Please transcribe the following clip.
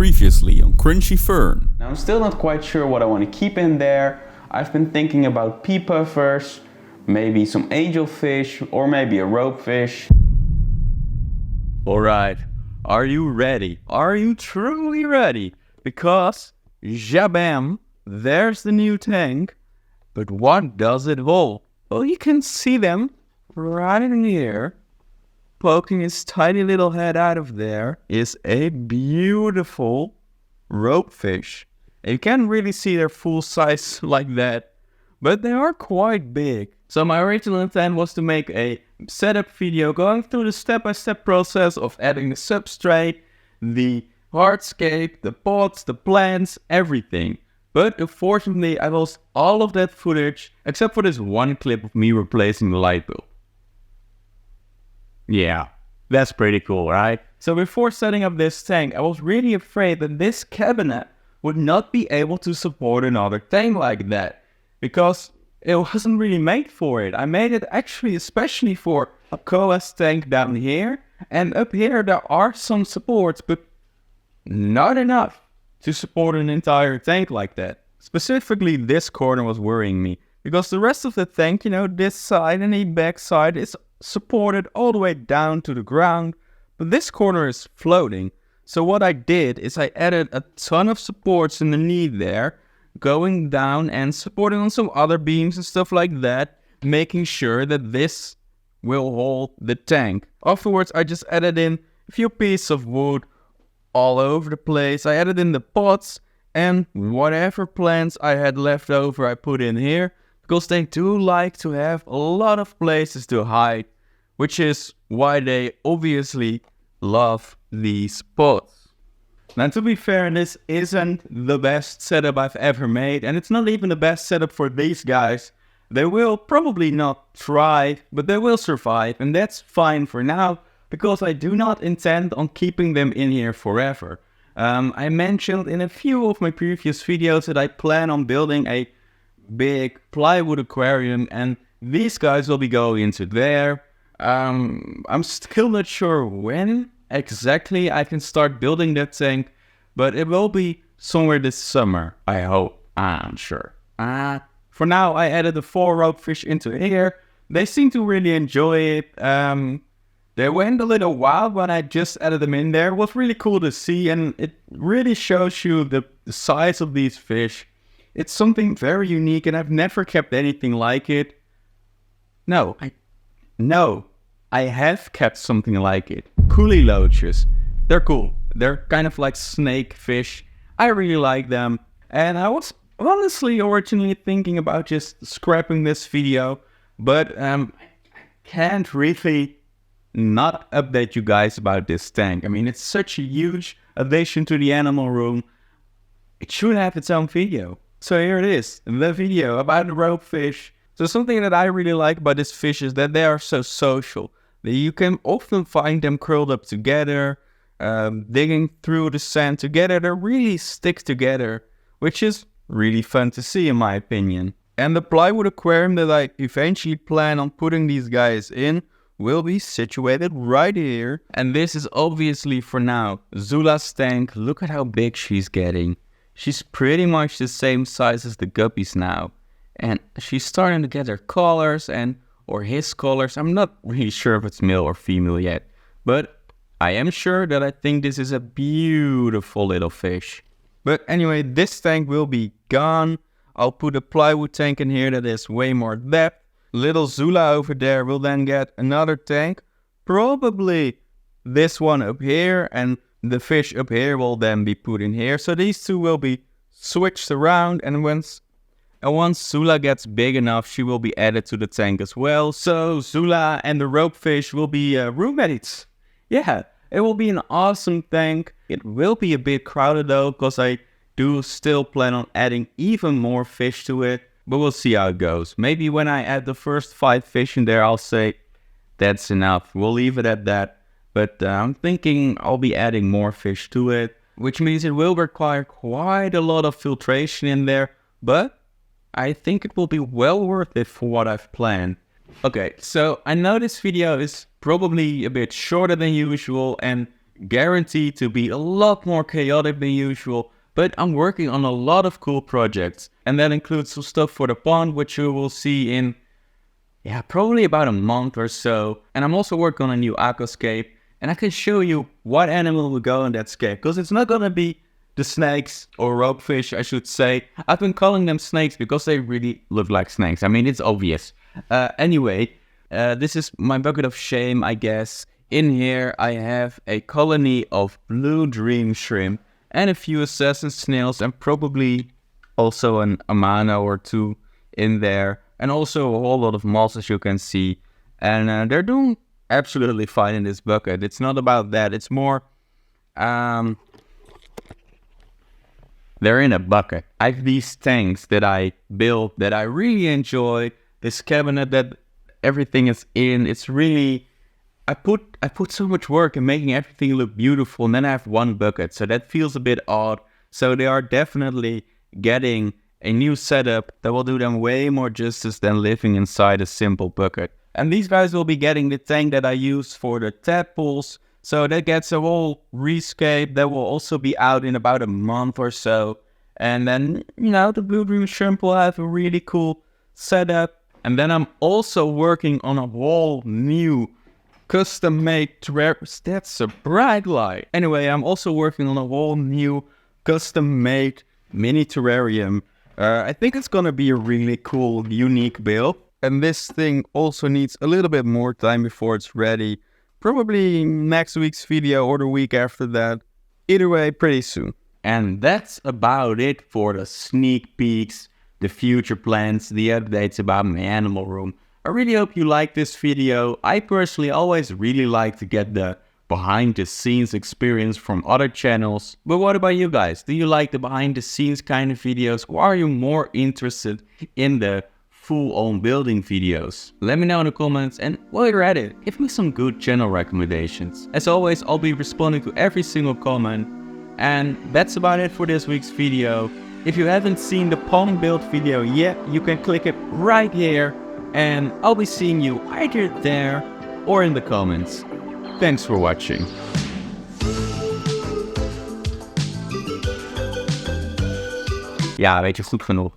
Previously on Crunchy Fern. Now I'm still not quite sure what I want to keep in there. I've been thinking about pea puffers, maybe some angelfish, or maybe a rope fish. Alright, are you ready? Are you truly ready? Because, jabam, there's the new tank. But what does it hold? Well, you can see them right in here. Poking his tiny little head out of there is a beautiful rope fish. You can't really see their full size like that, but they are quite big. So my original intent was to make a setup video going through the step-by-step process of adding the substrate, the hardscape, the pots, the plants, everything. But unfortunately I lost all of that footage except for this one clip of me replacing the light bulb. Yeah, that's pretty cool, right? So before setting up this tank, I was really afraid that this cabinet would not be able to support another tank like that, because it wasn't really made for it. I made it actually especially for a Koa's tank down here, and up here there are some supports, but not enough to support an entire tank like that. Specifically this corner was worrying me, because the rest of the tank, you know, this side and the back side is supported all the way down to the ground, but this corner is floating. So what I did is I added a ton of supports underneath there, going down and supporting on some other beams and stuff like that, making sure that this will hold the tank. Afterwards I just added in a few pieces of wood all over the place. I added in the pots, and whatever plants I had left over I put in here, because they do like to have a lot of places to hide, which is why they obviously love these pots. Now, to be fair, this isn't the best setup I've ever made, and it's not even the best setup for these guys. They will probably not thrive, but they will survive, and that's fine for now, because I do not intend on keeping them in here forever. I mentioned in a few of my previous videos that I plan on building a big plywood aquarium, and these guys will be going into there. I'm still not sure when exactly I can start building that tank, but it will be somewhere this summer, I hope. I'm sure. For now, I added the 4 rope fish into here. They seem to really enjoy it. They went a little wild when I just added them in there. It was really cool to see, and it really shows you the size of these fish. It's something very unique, and I've never kept anything like it. No, I have kept something like it. Coolie loaches. They're cool. They're kind of like snake fish. I really like them. And I was honestly originally thinking about just scrapping this video, but I can't really not update you guys about this tank. I mean, it's such a huge addition to the animal room. It should have its own video. So here it is, the video about the rope fish. So something that I really like about this fish is that they are so social. You can often find them curled up together, digging through the sand together. They really stick together, which is really fun to see in my opinion. And the plywood aquarium that I eventually plan on putting these guys in will be situated right here. And this is obviously for now Zula's tank. Look at how big she's getting. She's pretty much the same size as the guppies now. And she's starting to get her colors or his colors. I'm not really sure if it's male or female yet. But I am sure that I think this is a beautiful little fish. But anyway, this tank will be gone. I'll put a plywood tank in here that is way more depth. Little Zula over there will then get another tank. Probably this one up here, and the fish up here will then be put in here. So these two will be switched around, and once Zula gets big enough, she will be added to the tank as well. So Zula and the rope fish will be roommates. Yeah, it will be an awesome tank. It will be a bit crowded though, because I do still plan on adding even more fish to it. But we'll see how it goes. Maybe when I add the first 5 fish in there, I'll say that's enough. We'll leave it at that. But I'm thinking I'll be adding more fish to it, which means it will require quite a lot of filtration in there. But I think it will be well worth it for what I've planned. Okay, so I know this video is probably a bit shorter than usual, and guaranteed to be a lot more chaotic than usual, but I'm working on a lot of cool projects. And that includes some stuff for the pond, which you will see in, probably about a month or so. And I'm also working on a new aquascape, and I can show you what animal will go in that scape, because it's not gonna be the snakes, or ropefish I should say. I've been calling them snakes because they really look like snakes. I mean, it's obvious. Anyway, this is my bucket of shame, I guess. In here I have a colony of blue dream shrimp and a few assassin snails, and probably also an amana or two in there, and also a whole lot of moths, as you can see. And they're doing absolutely fine in this bucket. It's not about that, it's more they're in a bucket. I have these tanks that I built that I really enjoy. This cabinet that everything is in. It's really, I put so much work in making everything look beautiful, and then I have one bucket, so that feels a bit odd. So they are definitely getting a new setup that will do them way more justice than living inside a simple bucket. And these guys will be getting the tank that I use for the tadpoles. So that gets a whole rescape that will also be out in about a month or so. And then, the Blue Dream Shrimp will have a really cool setup. And then I'm also working on a whole new custom-made terrarium. That's a bright light. Anyway, I'm also working on a whole new custom-made mini terrarium. I think it's gonna be a really cool, unique build. And this thing also needs a little bit more time before it's ready. Probably next week's video or the week after that. Either way, pretty soon. And that's about it for the sneak peeks, the future plans, the updates about my animal room. I really hope you like this video. I personally always really like to get the behind the scenes experience from other channels. But what about you guys? Do you like the behind the scenes kind of videos, or are you more interested in the full-on building videos? Let me know in the comments, and while you're at it, give me some good channel recommendations. As always, I'll be responding to every single comment. And that's about it for this week's video. If you haven't seen the pond build video yet, you can click it right here, and I'll be seeing you either there or in the comments. Thanks for watching. Ja, weet je, goed genoeg.